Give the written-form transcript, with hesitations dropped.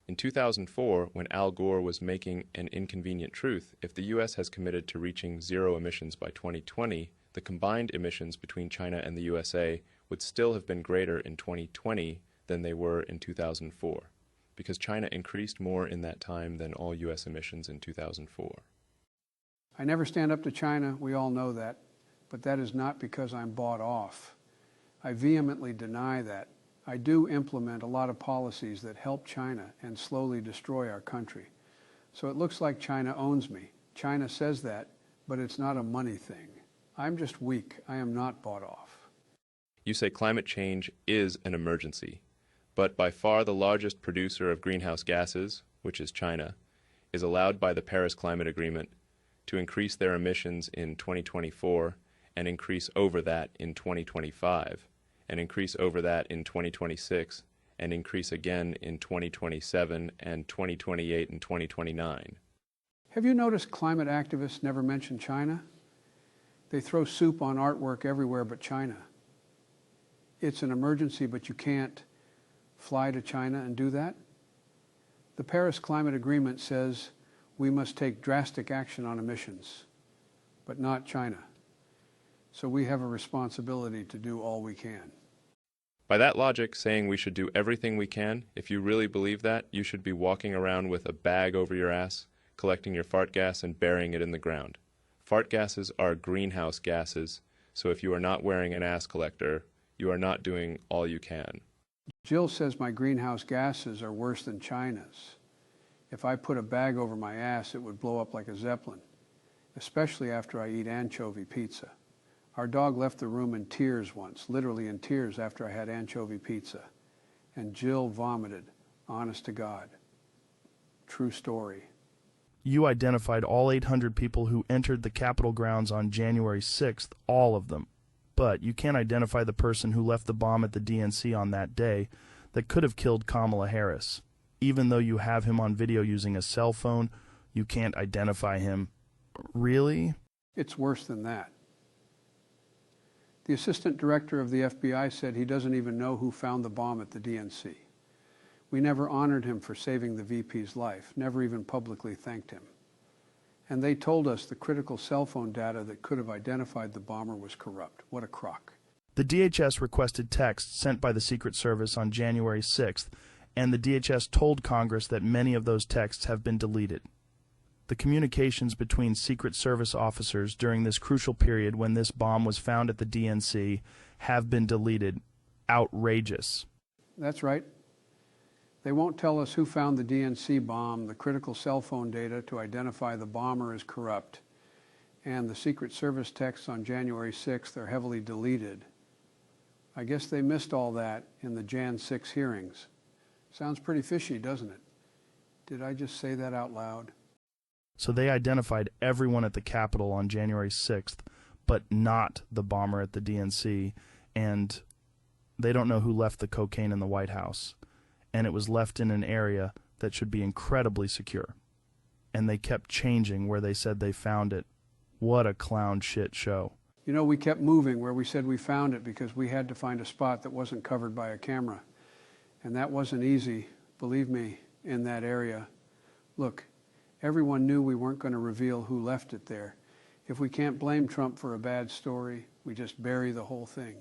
In 2004, when Al Gore was making an inconvenient truth, if the U.S. has committed to reaching zero emissions by 2020, the combined emissions between China and the USA would still have been greater in 2020 than they were in 2004, because China increased more in that time than all U.S. emissions in 2004. I never stand up to China, we all know that, but that is not because I'm bought off. I vehemently deny that. I do implement a lot of policies that help China and slowly destroy our country. So it looks like China owns me. China says that, but it's not a money thing. I'm just weak. I am not bought off. You say climate change is an emergency, but by far the largest producer of greenhouse gases, which is China, is allowed by the Paris Climate Agreement to increase their emissions in 2024 and increase over that in 2025, and increase over that in 2026, and increase again in 2027 and 2028 and 2029. Have you noticed climate activists never mention China? They throw soup on artwork everywhere but China. It's an emergency, but you can't fly to China and do that. The Paris Climate Agreement says we must take drastic action on emissions, but not China. So we have a responsibility to do all we can. By that logic, saying we should do everything we can, if you really believe that, you should be walking around with a bag over your ass, collecting your fart gas and burying it in the ground. Fart gases are greenhouse gases, so if you are not wearing an ass collector, you are not doing all you can. Jill says my greenhouse gases are worse than China's. If I put a bag over my ass, it would blow up like a Zeppelin, especially after I eat anchovy pizza. Our dog left the room in tears once, literally in tears after I had anchovy pizza. And Jill vomited, honest to God. True story. You identified all 800 people who entered the Capitol grounds on January 6th, all of them. But you can't identify the person who left the bomb at the DNC on that day that could have killed Kamala Harris. Even though you have him on video using a cell phone, you can't identify him. Really? It's worse than that. The assistant director of the FBI said he doesn't even know who found the bomb at the DNC. We never honored him for saving the VP's life, never even publicly thanked him. And they told us the critical cell phone data that could have identified the bomber was corrupt. What a crock. The DHS requested texts sent by the Secret Service on January 6th, and the DHS told Congress that many of those texts have been deleted. The communications between Secret Service officers during this crucial period when this bomb was found at the DNC have been deleted. Outrageous. That's right. They won't tell us who found the DNC bomb. The critical cell phone data to identify the bomber is corrupt. And the Secret Service texts on January 6th are heavily deleted. I guess they missed all that in the Jan 6 hearings. Sounds pretty fishy, doesn't it? Did I just say that out loud? So they identified everyone at the Capitol on January 6th, but not the bomber at the DNC, and they don't know who left the cocaine in the White House. And it was left in an area that should be incredibly secure. And they kept changing where they said they found it. What a clown shit show. You know, we kept moving where we said we found it because we had to find a spot that wasn't covered by a camera. And that wasn't easy, believe me, in that area. Look, everyone knew we weren't going to reveal who left it there. If we can't blame Trump for a bad story, we just bury the whole thing.